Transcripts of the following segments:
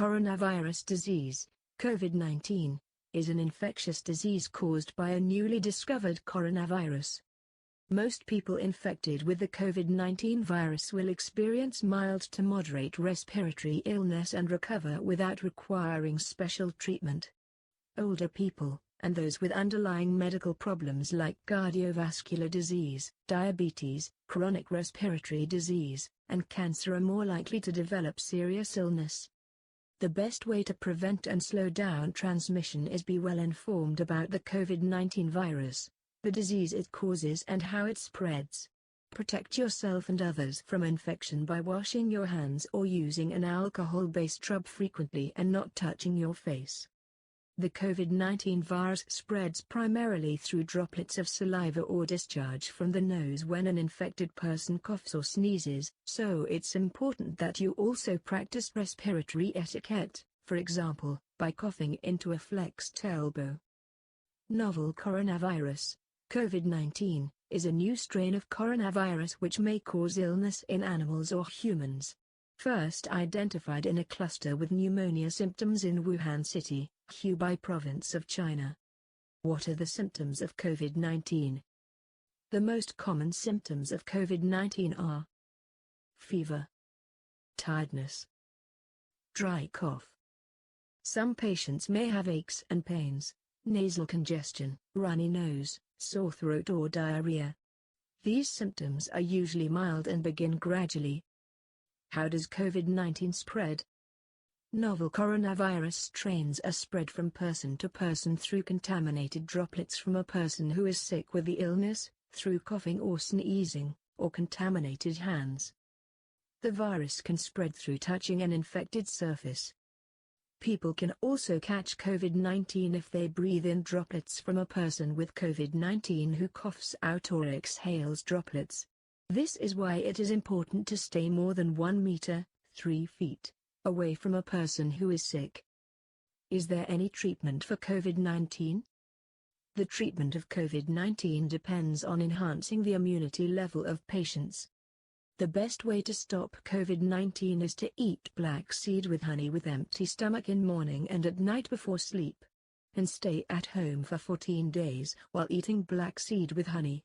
Coronavirus disease, COVID-19, is an infectious disease caused by a newly discovered coronavirus. Most people infected with the COVID-19 virus will experience mild to moderate respiratory illness and recover without requiring special treatment. Older people, and those with underlying medical problems like cardiovascular disease, diabetes, chronic respiratory disease, and cancer are more likely to develop serious illness. The best way to prevent and slow down transmission is be well informed about the COVID-19 virus, the disease it causes and how it spreads. Protect yourself and others from infection by washing your hands or using an alcohol-based scrub frequently and not touching your face. The COVID-19 virus spreads primarily through droplets of saliva or discharge from the nose when an infected person coughs or sneezes, so it's important that you also practice respiratory etiquette, for example, by coughing into a flexed elbow. Novel coronavirus, COVID-19, is a new strain of coronavirus which may cause illness in animals or humans. First identified in a cluster with pneumonia symptoms in Wuhan City, Hubei province of China. What are the symptoms of COVID-19? The most common symptoms of COVID-19 are fever, tiredness, dry cough. Some patients may have aches and pains, nasal congestion, runny nose, sore throat or diarrhea. These symptoms are usually mild and begin gradually. How does COVID-19 spread? Novel coronavirus strains are spread from person to person through contaminated droplets from a person who is sick with the illness, through coughing or sneezing, or contaminated hands. The virus can spread through touching an infected surface. People can also catch COVID-19 if they breathe in droplets from a person with COVID-19 who coughs out or exhales droplets. This is why it is important to stay more than 1 meter, 3 feet, away from a person who is sick. Is there any treatment for COVID-19? The treatment of COVID-19 depends on enhancing the immunity level of patients. The best way to stop COVID-19 is to eat black seed with honey with empty stomach in morning and at night before sleep. And stay at home for 14 days while eating black seed with honey.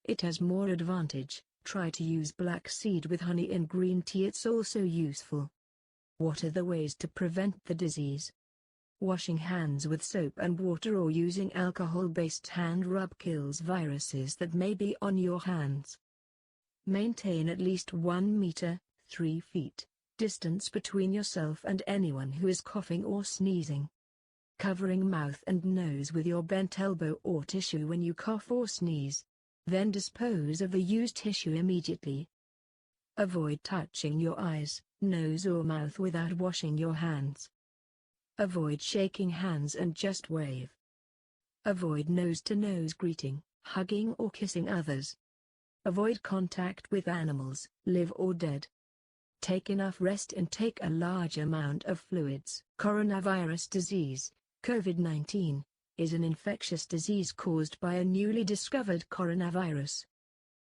It has more advantage. Try to use black seed with honey in green tea. It's also useful. What are the ways to prevent the disease? Washing hands with soap and water or using alcohol-based hand rub kills viruses that may be on your hands. Maintain at least 1 meter, 3 feet, distance between yourself and anyone who is coughing or sneezing. Covering mouth and nose with your bent elbow or tissue when you cough or sneeze. Then dispose of the used tissue immediately. Avoid touching your eyes, nose or mouth without washing your hands. Avoid shaking hands and just wave. Avoid nose-to-nose greeting, hugging or kissing others. Avoid contact with animals, live or dead. Take enough rest and take a large amount of fluids. Coronavirus disease, COVID-19, is an infectious disease caused by a newly discovered coronavirus.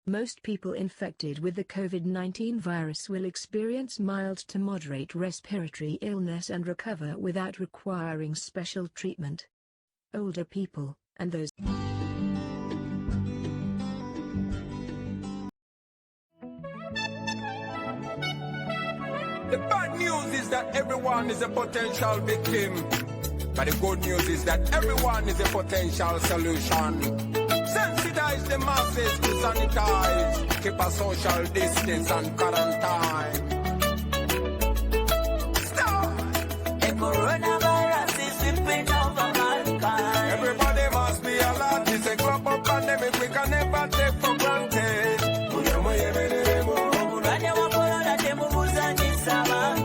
Most people infected with the COVID-19 virus will experience mild to moderate respiratory illness and recover without requiring special treatment. Older people, and those The bad news is that everyone is a potential victim. But the good news is that everyone is a potential solution. Sensitize the masses to sanitize, keep a social distance and quarantine. Stop! The coronavirus is sweeping over mankind. Everybody must be alert. It's a global pandemic we can never take for granted.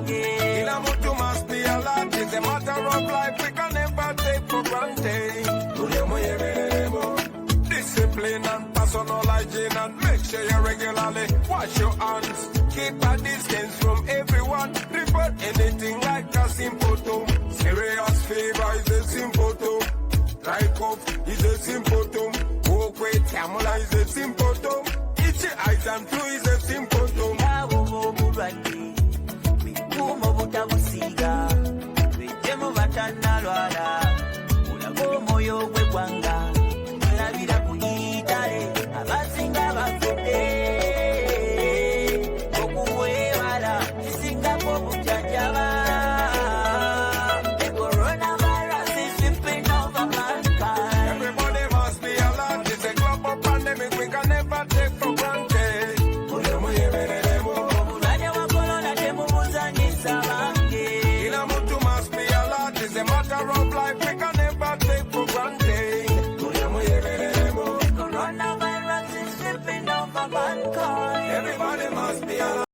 Kila mtu must be alert. It's a matter of life we can never take for granted. Discipline and personal hygiene, and make sure you regularly wash your hands. Keep a distance from everyone. Report anything like a symptom. Serious fever is a symptom. Dry cough is a symptom. Walk with camera is a symptom. Itchy eyes and flu is a symptom. worldwide.